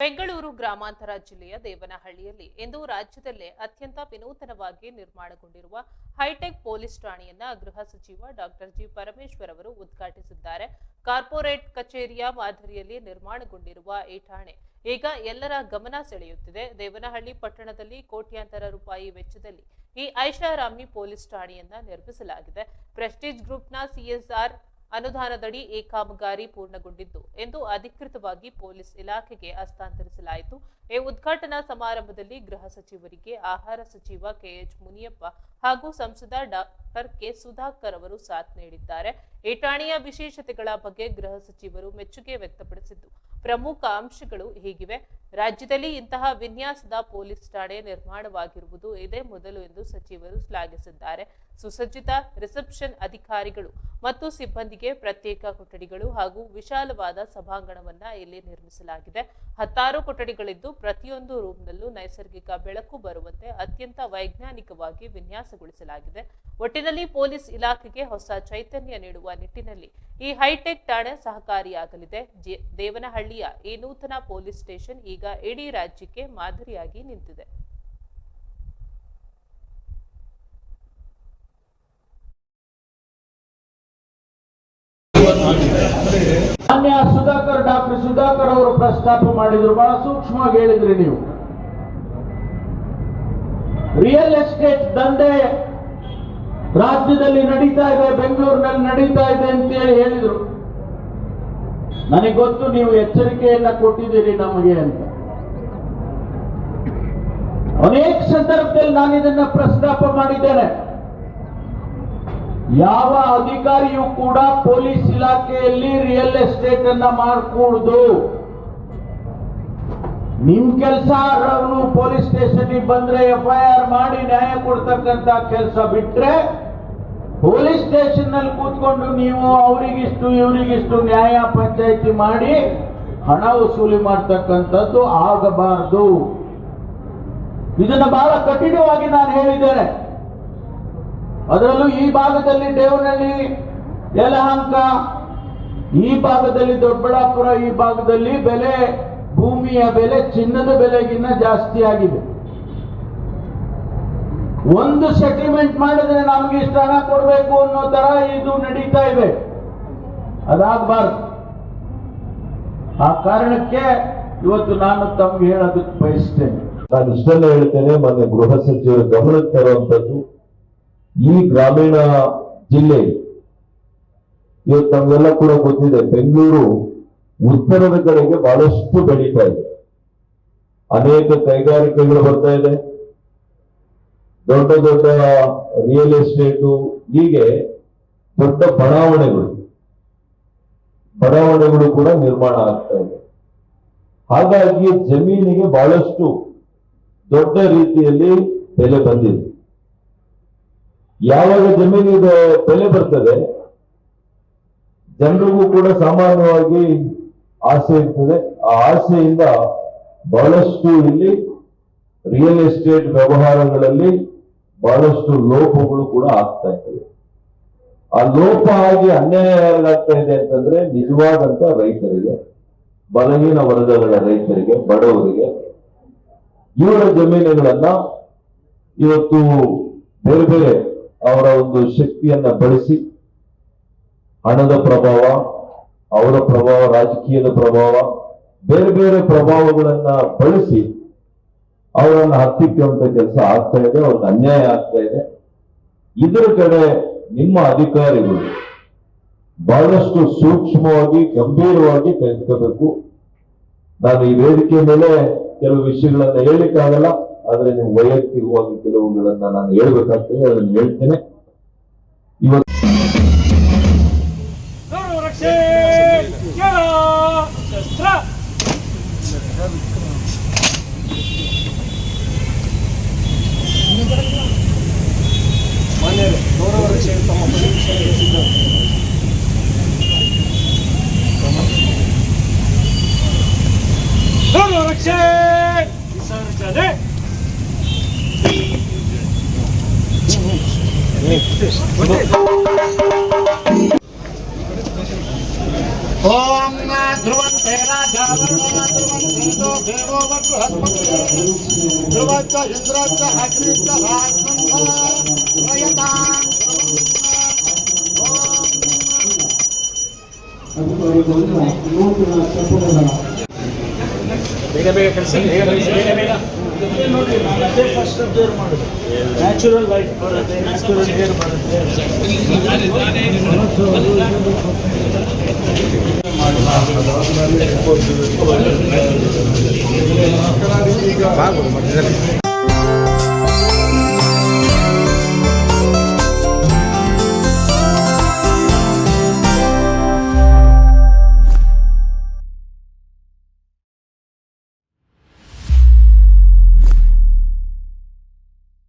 ಬೆಂಗಳೂರು ಗ್ರಾಮಾಂತರ ಜಿಲ್ಲೆಯ ದೇವನಹಳ್ಳಿಯಲ್ಲಿ ಇಂದು ರಾಜ್ಯದಲ್ಲೇ ಅತ್ಯಂತ ವಿನೂತನವಾಗಿ ನಿರ್ಮಾಣಗೊಂಡಿರುವ ಹೈಟೆಕ್ ಪೊಲೀಸ್ ಠಾಣೆಯನ್ನ ಗೃಹ ಸಚಿವ ಡಾಕ್ಟರ್ ಜಿ ಪರಮೇಶ್ವರ್ ಅವರು ಉದ್ಘಾಟಿಸಿದ್ದಾರೆ. ಕಾರ್ಪೊರೇಟ್ ಕಚೇರಿಯ ಮಾದರಿಯಲ್ಲಿ ನಿರ್ಮಾಣಗೊಂಡಿರುವ ಈ ಠಾಣೆ ಈಗ ಎಲ್ಲರ ಗಮನ ಸೆಳೆಯುತ್ತಿದೆ. ದೇವನಹಳ್ಳಿ ಪಟ್ಟಣದಲ್ಲಿ ಕೋಟ್ಯಾಂತರ ರೂಪಾಯಿ ವೆಚ್ಚದಲ್ಲಿ ಈ ಐಷಾರಾಮಿ ಪೊಲೀಸ್ ಠಾಣೆಯನ್ನ ನಿರ್ಮಿಸಲಾಗಿದೆ. ಪ್ರೆಸ್ಟೀಜ್ ಗ್ರೂಪ್ನ ಸಿಎಸ್ಆರ್ ಅನುದಾನದಡಿ ಈ ಕಾಮಗಾರಿ ಪೂರ್ಣಗೊಂಡಿದ್ದು ಎಂದು ಅಧಿಕೃತವಾಗಿ ಪೊಲೀಸ್ ಇಲಾಖೆಗೆ ಹಸ್ತಾಂತರಿಸಲಾಯಿತು. ಈ ಉದ್ಘಾಟನಾ ಸಮಾರಂಭದಲ್ಲಿ ಗೃಹ ಸಚಿವರಿಗೆ ಆಹಾರ ಸಚಿವ ಕೆಎಚ್ ಮುನಿಯಪ್ಪ ಹಾಗೂ ಸಂಸದ ಡಾಕ್ಟರ್ ಕೆ ಸುಧಾಕರ್ ಅವರು ಸಾಥ್ ನೀಡಿದ್ದಾರೆ. ಈ ಠಾಣೆಯ ವಿಶೇಷತೆಗಳ ಬಗ್ಗೆ ಗೃಹ ಸಚಿವರು ಮೆಚ್ಚುಗೆ ವ್ಯಕ್ತಪಡಿಸಿದ್ದು, ಪ್ರಮುಖ ಅಂಶಗಳು ಹೀಗಿವೆ. ರಾಜ್ಯದಲ್ಲಿ ಇಂತಹ ವಿನ್ಯಾಸದ ಪೊಲೀಸ್ ಠಾಣೆ ನಿರ್ಮಾಣವಾಗಿರುವುದು ಇದೇ ಮೊದಲು ಎಂದು ಸಚಿವರು ಶ್ಲಾಘಿಸಿದ್ದಾರೆ. ಸುಸಜ್ಜಿತ ರಿಸೆಪ್ಷನ್ ಅಧಿಕಾರಿಗಳು ಮತ್ತು ಸಿಬ್ಬಂದಿಗೆ ಪ್ರತ್ಯೇಕ ಕೊಠಡಿಗಳು ಹಾಗೂ ವಿಶಾಲವಾದ ಸಭಾಂಗಣವನ್ನ ಇಲ್ಲಿ ನಿರ್ಮಿಸಲಾಗಿದೆ. 16 ಕೊಠಡಿಗಳಿದ್ದು ಪ್ರತಿಯೊಂದು ರೂಮ್ನಲ್ಲೂ ನೈಸರ್ಗಿಕ ಬೆಳಕು ಬರುವಂತೆ ಅತ್ಯಂತ ವೈಜ್ಞಾನಿಕವಾಗಿ ವಿನ್ಯಾಸಗೊಳಿಸಲಾಗಿದೆ. ಒಟ್ಟಿನಲ್ಲಿ ಪೊಲೀಸ್ ಇಲಾಖೆಗೆ ಹೊಸ ಚೈತನ್ಯ ನೀಡುವ ನಿಟ್ಟಿನಲ್ಲಿ ಈ ಹೈಟೆಕ್ ಠಾಣೆ ಸಹಕಾರಿಯಾಗಲಿದೆ. ದೇವನಹಳ್ಳಿಯ ಈ ನೂತನ ಪೊಲೀಸ್ ಸ್ಟೇಷನ್ ಈಗ ಇಡೀ ರಾಜ್ಯಕ್ಕೆ ಮಾದರಿಯಾಗಿ ನಿಂತಿದೆ. ಮಾನ್ಯ ಡಾಕ್ಟರ್ ಸುಧಾಕರ್ ಅವರು ಪ್ರಸ್ತಾಪ ಮಾಡಿದ್ರು, ಬಹಳ ಸೂಕ್ಷ್ಮವಾಗಿ ಹೇಳಿದ್ರಿ ನೀವು. ರಿಯಲ್ ಎಸ್ಟೇಟ್ ದಂಧೆ ರಾಜ್ಯದಲ್ಲಿ ನಡೀತಾ ಇದೆ, ಬೆಂಗಳೂರಿನಲ್ಲಿ ನಡೀತಾ ಇದೆ ಅಂತೇಳಿ ಹೇಳಿದ್ರು. ನನಗೆ ಗೊತ್ತು ನೀವು ಎಚ್ಚರಿಕೆಯನ್ನ ಕೊಟ್ಟಿದ್ದೀರಿ ನಮಗೆ ಅಂತ. ಅನೇಕ ಸಂದರ್ಭದಲ್ಲಿ ನಾನು ಇದನ್ನ ಪ್ರಸ್ತಾಪ ಮಾಡಿದ್ದೇನೆ. ಯಾವ ಅಧಿಕಾರಿಯೂ ಕೂಡ ಪೊಲೀಸ್ ಇಲಾಖೆಯಲ್ಲಿ ರಿಯಲ್ ಎಸ್ಟೇಟ್ ಅನ್ನ ಮಾಡಕೂಡದು. ನಿಮ್ ಕೆಲಸ ಪೊಲೀಸ್ ಸ್ಟೇಷನ್ ಬಂದ್ರೆ FIR ಮಾಡಿ ನ್ಯಾಯ ಕೊಡ್ತಕ್ಕಂತ ಕೆಲಸ ಬಿಟ್ರೆ, ಪೊಲೀಸ್ ಸ್ಟೇಷನ್ ನಲ್ಲಿ ಕೂತ್ಕೊಂಡು ನೀವು ಅವರಿಗಿಷ್ಟು ಇವರಿಗಿಷ್ಟು ನ್ಯಾಯ ಪಂಚಾಯಿತಿ ಮಾಡಿ ಹಣ ವಸೂಲಿ ಮಾಡ್ತಕ್ಕಂಥದ್ದು ಆಗಬಾರದು. ಇದನ್ನ ಬಹಳ ಕಠಿಣವಾಗಿ ನಾನು ಹೇಳಿದ್ದೇನೆ. ಅದರಲ್ಲೂ ಈ ಭಾಗದಲ್ಲಿ ದೇವನಹಳ್ಳಿ, ಯಲಹಂಕ, ಈ ಭಾಗದಲ್ಲಿ ದೊಡ್ಡಬಳ್ಳಾಪುರ, ಈ ಭಾಗದಲ್ಲಿ ಬೆಲೆ, ಭೂಮಿಯ ಬೆಲೆ ಚಿನ್ನದ ಬೆಲೆಗಿನ್ನ ಜಾಸ್ತಿ ಆಗಿದೆ. ಒಂದು ಸೆಟಲ್ಮೆಂಟ್ ಮಾಡಿದ್ರೆ ನಮಗೆ ಇಷ್ಟು ಹಣ ಕೊಡಬೇಕು ಅನ್ನೋ ತರ ಇದು ನಡೀತಾ ಇದೆ. ಅದಾಗಬಾರ್ದು. ಆ ಕಾರಣಕ್ಕೆ ಇವತ್ತು ನಾನು ತಮ್ಗೆ ಹೇಳೋದಕ್ಕೆ ಬಯಸ್ತೇನೆ. ನಾನು ಇಷ್ಟೆಲ್ಲ ಹೇಳ್ತೇನೆ, ಮೊನ್ನೆ ಗೃಹ ಸಚಿವರು ಗಮನಕ್ಕೆ ತರುವಂತದ್ದು, ಈ ಗ್ರಾಮೀಣ ಜಿಲ್ಲೆ ಇವತ್ತು ನಮಗೆಲ್ಲ ಕೂಡ ಗೊತ್ತಿದೆ, ಬೆಂಗಳೂರು ಉತ್ತರದ ಕಡೆಗೆ ಬಹಳಷ್ಟು ಬೆಳೀತಾ ಇದೆ. ಅನೇಕ ಕೈಗಾರಿಕೆಗಳು ಬರ್ತಾ ಇದೆ, ದೊಡ್ಡ ದೊಡ್ಡ ರಿಯಲ್ ಎಸ್ಟೇಟು, ಹೀಗೆ ದೊಡ್ಡ ಬಡಾವಣೆಗಳು ಕೂಡ ನಿರ್ಮಾಣ ಆಗ್ತಾ ಇದೆ. ಹಾಗಾಗಿ ಜಮೀನಿಗೆ ಬಹಳಷ್ಟು ದೊಡ್ಡ ರೀತಿಯಲ್ಲಿ ಬೆಲೆ ಬಂದಿದೆ. ಯಾವಾಗ ಜಮೀನಿಗೆ ಬೆಲೆ ಬರ್ತದೆ, ಜನರಿಗೂ ಕೂಡ ಸಾಮಾನ್ಯವಾಗಿ ಆಸೆ ಇರ್ತದೆ. ಆ ಆಸೆಯಿಂದ ಬಹಳಷ್ಟು ಇಲ್ಲಿ ರಿಯಲ್ ಎಸ್ಟೇಟ್ ವ್ಯವಹಾರಗಳಲ್ಲಿ ಬಹಳಷ್ಟು ಲೋಪಗಳು ಕೂಡ ಆಗ್ತಾ ಇರ್ತದೆ. ಆ ಲೋಪ ಆಗಿ ಅನ್ಯಾಯ ಯಾರಿಗಾಗ್ತಾ ಇದೆ ಅಂತಂದ್ರೆ, ನಿಜವಾದಂತ ರೈತರಿಗೆ, ಬಲಹೀನ ವರ್ಗಗಳ ರೈತರಿಗೆ, ಬಡವರಿಗೆ, ಇವರ ಜಮೀನುಗಳನ್ನ ಇವತ್ತು ಬೇರೆ ಬೇರೆ ಅವರ ಒಂದು ಶಕ್ತಿಯನ್ನ ಬಳಸಿ, ಹಣದ ಪ್ರಭಾವ, ಅವರ ಪ್ರಭಾವ, ರಾಜಕೀಯದ ಪ್ರಭಾವ, ಬೇರೆ ಬೇರೆ ಪ್ರಭಾವಗಳನ್ನ ಬಳಸಿ ಅವರನ್ನ ಹತ್ತಿಕ್ಕುವಂತ ಕೆಲಸ ಆಗ್ತಾ ಇದೆ, ಅವ್ರಿಗೆ ಅನ್ಯಾಯ ಆಗ್ತಾ ಇದೆ. ಇದರ ಕಡೆ ನಿಮ್ಮ ಅಧಿಕಾರಿಗಳು ಬಹಳಷ್ಟು ಸೂಕ್ಷ್ಮವಾಗಿ, ಗಂಭೀರವಾಗಿ ತೆಗೆದುಕೋಬೇಕು. ನಾನು ಈ ವೇದಿಕೆ ಮೇಲೆ ಕೆಲವು ವಿಷಯಗಳನ್ನ ಹೇಳಲಿಕ್ಕಾಗಲ್ಲ, ಆದ್ರೆ ನೀವು ವೈಯಕ್ತಿಕವಾಗಿ ಕೆಲವುಗಳನ್ನ ನಾನು ಹೇಳ್ಬೇಕಾಗ್ತದೆ, ಅದನ್ನು ಹೇಳ್ತೇನೆ. ಇವತ್ತು ओम ध्रुवं राजा ಬೇಗ ಬೇಗ ಕಳಿಸಿ, ಬೇಗ ಕಳಿಸಿ, ಬೇಗ ಬೇಗ. ಫಸ್ಟ್ ಅಬ್ಸರ್ವ್ ಮಾಡೋದು, ನ್ಯಾಚುರಲ್ ಲೈಟ್ ಬರುತ್ತೆ, ನ್ಯಾಚುರಲ್ ಏರ್ ಬರುತ್ತೆ. ಈಗ